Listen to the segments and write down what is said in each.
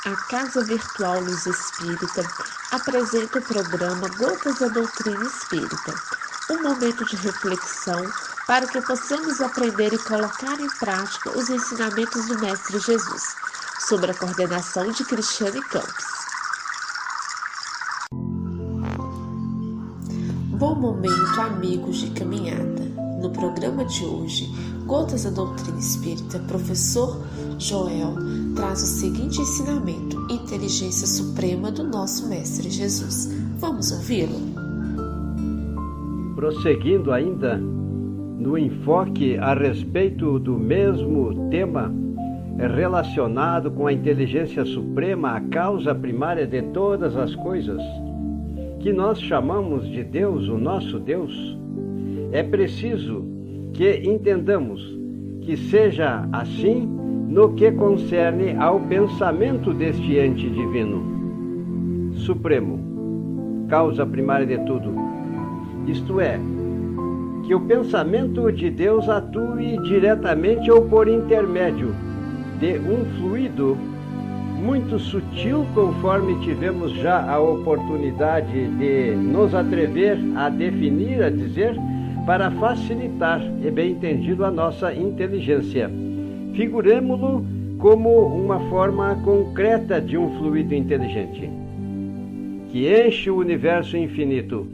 A Casa Virtual Luz Espírita apresenta o programa Gotas da Doutrina Espírita, um momento de reflexão para que possamos aprender e colocar em prática os ensinamentos do Mestre Jesus, sob a coordenação de Cristiane Campos. Bom momento, amigos de caminhada. No programa de hoje, Gotas da Doutrina Espírita, professor Joel traz o seguinte ensinamento: inteligência suprema do nosso Mestre Jesus. Vamos ouvi-lo? Prosseguindo ainda no enfoque a respeito do mesmo tema relacionado com a inteligência suprema, a causa primária de todas as coisas, que nós chamamos de Deus, o nosso Deus, é preciso que entendamos que seja assim no que concerne ao pensamento deste ente divino, supremo, causa primária de tudo. Isto é, que o pensamento de Deus atue diretamente ou por intermédio de um fluido muito sutil, conforme tivemos já a oportunidade de nos atrever a definir, a dizer, para facilitar, e bem entendido, a nossa inteligência. Figuremo-lo como uma forma concreta de um fluido inteligente, que enche o universo infinito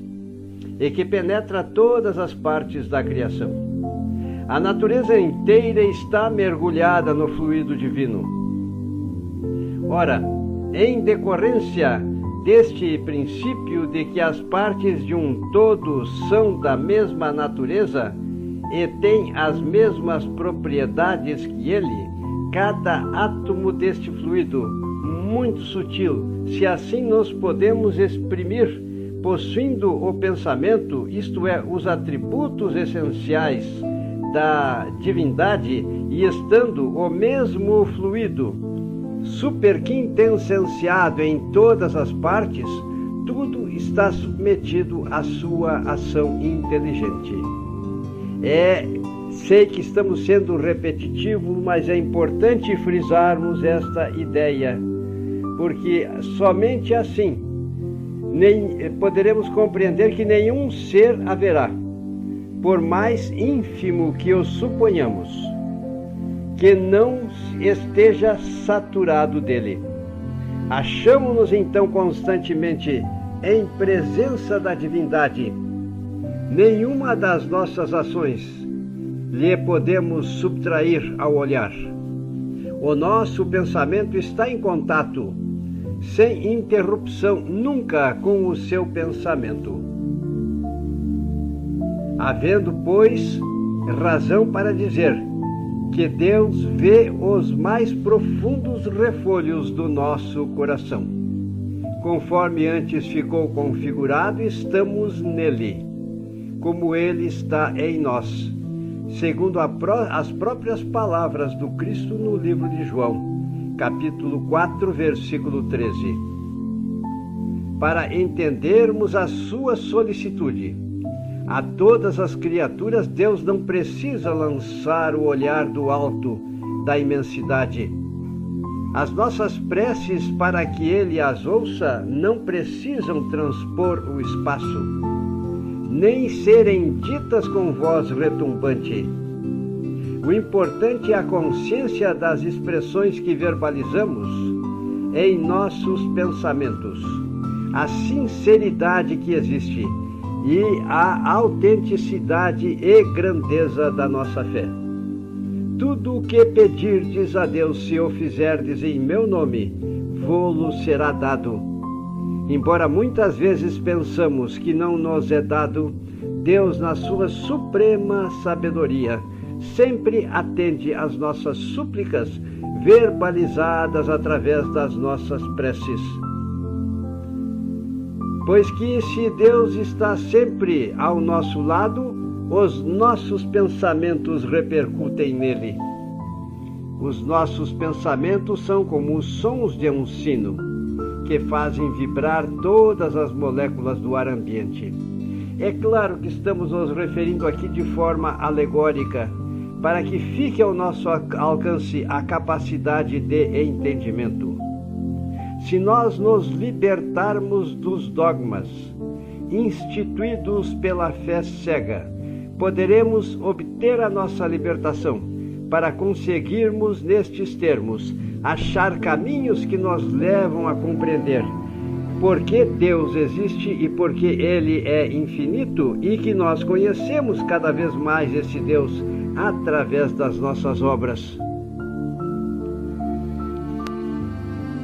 e que penetra todas as partes da criação. A natureza inteira está mergulhada no fluido divino. Ora, em decorrência deste princípio de que as partes de um todo são da mesma natureza e têm as mesmas propriedades que ele, cada átomo deste fluido, muito sutil, se assim nos podemos exprimir, possuindo o pensamento, isto é, os atributos essenciais da divindade, e estando o mesmo fluido superquintessenciado em todas as partes, tudo está submetido à sua ação inteligente. Sei que estamos sendo repetitivos, mas é importante frisarmos esta ideia, porque somente assim poderemos compreender que nenhum ser haverá, por mais ínfimo que o suponhamos, que não esteja saturado dele. Achamos-nos então constantemente em presença da divindade. Nenhuma das nossas ações lhe podemos subtrair ao olhar. O nosso pensamento está em contato, sem interrupção nunca, com o seu pensamento. Havendo, pois, razão para dizer que Deus vê os mais profundos refolhos do nosso coração. Conforme antes ficou configurado, estamos nele, como ele está em nós, segundo as próprias palavras do Cristo no livro de João, capítulo 4, versículo 13. Para entendermos a sua solicitude a todas as criaturas, Deus não precisa lançar o olhar do alto da imensidade. As nossas preces, para que Ele as ouça, não precisam transpor o espaço, nem serem ditas com voz retumbante. O importante é a consciência das expressões que verbalizamos em nossos pensamentos, a sinceridade que existe e a autenticidade e grandeza da nossa fé. Tudo o que pedirdes a Deus, se o fizerdes em meu nome, vô-lo será dado. Embora muitas vezes pensamos que não nos é dado, Deus, na sua suprema sabedoria, sempre atende às nossas súplicas verbalizadas através das nossas preces. Pois que se Deus está sempre ao nosso lado, os nossos pensamentos repercutem nele. Os nossos pensamentos são como os sons de um sino, que fazem vibrar todas as moléculas do ar ambiente. É claro que estamos nos referindo aqui de forma alegórica, para que fique ao nosso alcance a capacidade de entendimento. se nós nos libertarmos dos dogmas instituídos pela fé cega, poderemos obter a nossa libertação para conseguirmos, nestes termos, achar caminhos que nos levam a compreender por que Deus existe e por que Ele é infinito, e que nós conhecemos cada vez mais esse Deus através das nossas obras.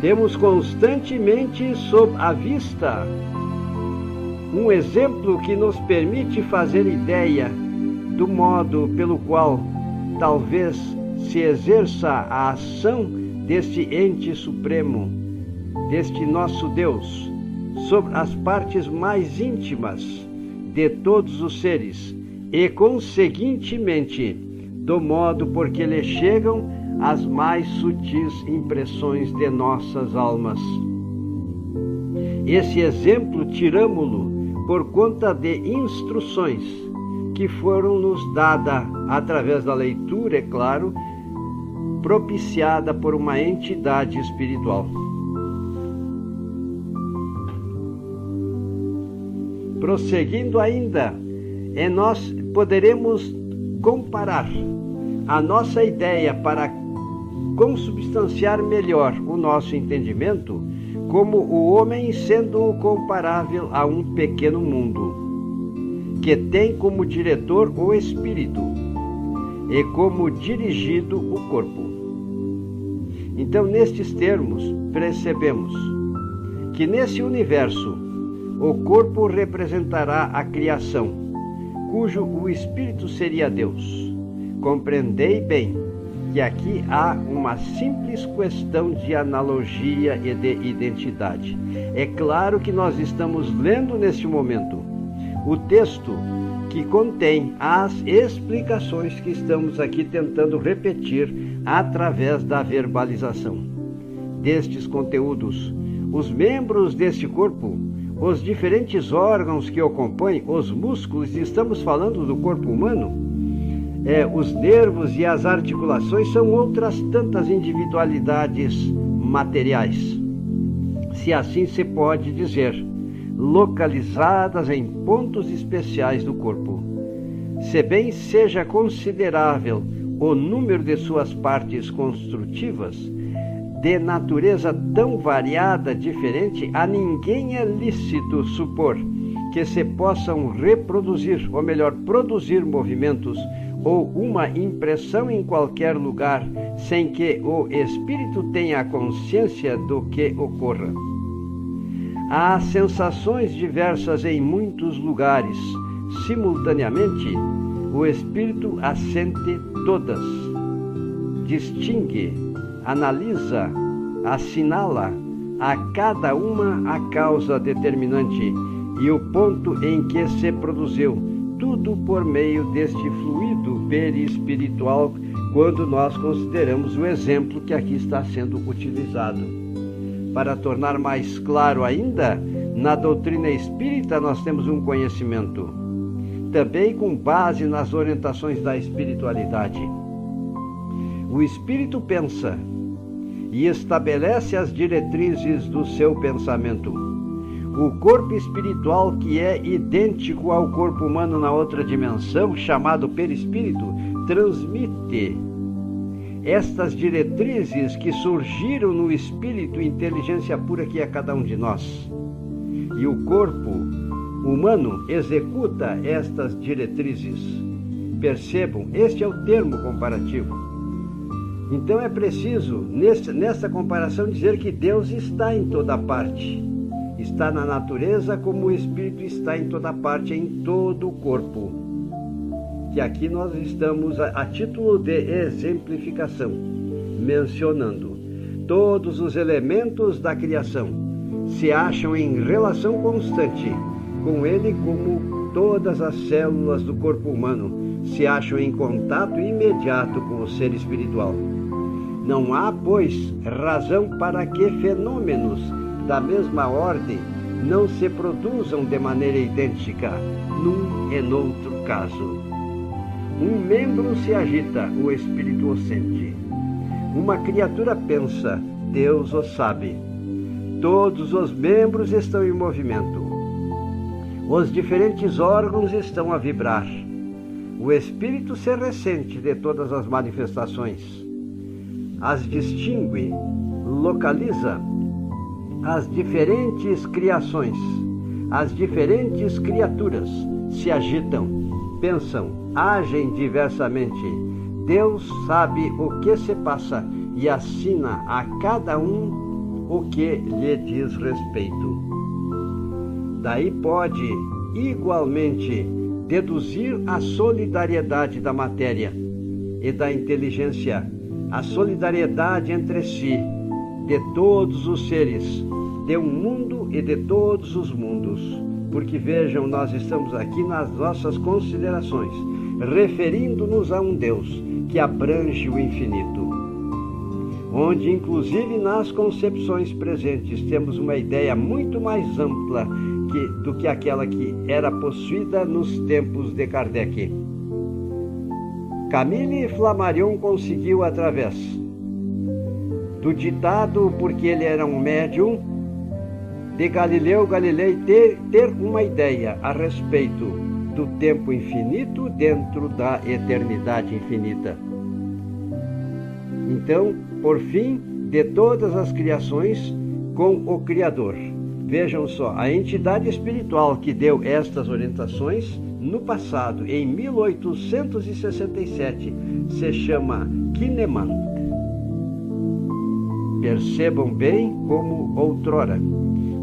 Temos constantemente sob a vista um exemplo que nos permite fazer ideia do modo pelo qual talvez se exerça a ação deste ente supremo, deste nosso Deus, sobre as partes mais íntimas de todos os seres e, conseguintemente, do modo por que lhe chegam as mais sutis impressões de nossas almas. Esse exemplo tiramo-lo por conta de instruções que foram-nos dadas através da leitura, é claro, propiciada por uma entidade espiritual. Prosseguindo ainda, nós poderemos comparar a nossa ideia para consubstanciar melhor o nosso entendimento como o homem sendo comparável a um pequeno mundo, que tem como diretor o espírito e como dirigido o corpo. Então, nestes termos, percebemos que nesse universo o corpo representará a criação, cujo o espírito seria Deus. Compreendei bem que aqui há uma simples questão de analogia e de identidade. É claro que nós estamos lendo neste momento o texto que contém as explicações que estamos aqui tentando repetir através da verbalização destes conteúdos. Os membros deste corpo, os diferentes órgãos que o compõem, os músculos, estamos falando do corpo humano, os nervos e as articulações são outras tantas individualidades materiais, se assim se pode dizer, localizadas em pontos especiais do corpo. Se bem seja considerável o número de suas partes constitutivas, de natureza tão variada, diferente, a ninguém é lícito supor que se possam reproduzir, ou melhor, produzir movimentos ou uma impressão em qualquer lugar, sem que o espírito tenha consciência do que ocorra. Há sensações diversas em muitos lugares. Simultaneamente, o espírito as sente todas, distingue, analisa, assinala a cada uma a causa determinante e o ponto em que se produziu, tudo por meio deste fluido perispiritual, quando nós consideramos o exemplo que aqui está sendo utilizado. Para tornar mais claro ainda, na doutrina espírita nós temos um conhecimento, também com base nas orientações da espiritualidade. O espírito pensa e estabelece as diretrizes do seu pensamento. O corpo espiritual, que é idêntico ao corpo humano na outra dimensão, chamado perispírito, transmite estas diretrizes que surgiram no espírito, inteligência pura que é cada um de nós. E o corpo humano executa estas diretrizes. Percebam, este é o termo comparativo. Então é preciso, nessa comparação, dizer que Deus está em toda parte. Está na natureza como o espírito está em toda parte, em todo o corpo. Que aqui nós estamos, a título de exemplificação, mencionando todos os elementos da criação se acham em relação constante com ele, como todas as células do corpo humano se acham em contato imediato com o ser espiritual. Não há, pois, razão para que fenômenos da mesma ordem não se produzam de maneira idêntica num e noutro caso. Um membro se agita, o espírito o sente. Uma criatura pensa, Deus o sabe. Todos os membros estão em movimento. Os diferentes órgãos estão a vibrar. O espírito se ressente de todas as manifestações. As distingue, localiza as diferentes criações. As diferentes criaturas se agitam, pensam, agem diversamente. Deus sabe o que se passa e assina a cada um o que lhe diz respeito. Daí pode, igualmente, deduzir a solidariedade da matéria e da inteligência, a solidariedade entre si, de todos os seres, de um mundo e de todos os mundos. Porque vejam, nós estamos aqui nas nossas considerações, referindo-nos a um Deus que abrange o infinito, onde inclusive nas concepções presentes temos uma ideia muito mais ampla do que aquela que era possuída nos tempos de Kardec. Camille Flammarion conseguiu, através do ditado, porque ele era um médium, de Galileu Galilei, ter uma ideia a respeito do tempo infinito dentro da eternidade infinita. Então, por fim, de todas as criações, com o Criador. Vejam só, a entidade espiritual que deu estas orientações no passado, em 1867, se chama Kinneman. Percebam bem como outrora,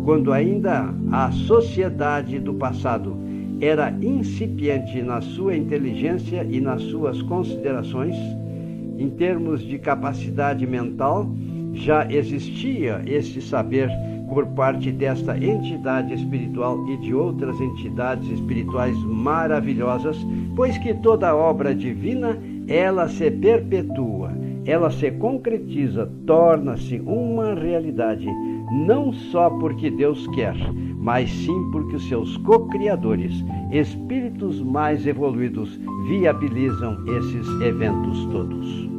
quando ainda a sociedade do passado era incipiente na sua inteligência e nas suas considerações, em termos de capacidade mental, já existia esse saber por parte desta entidade espiritual e de outras entidades espirituais maravilhosas, pois que toda obra divina, ela se perpetua, ela se concretiza, torna-se uma realidade, não só porque Deus quer, mas sim porque os seus co-criadores, espíritos mais evoluídos, viabilizam esses eventos todos.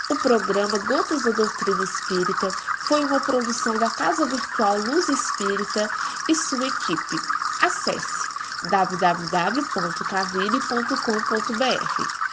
O programa Gotas da Doutrina Espírita foi uma produção da Casa Virtual Luz Espírita e sua equipe. Acesse www.cavile.com.br.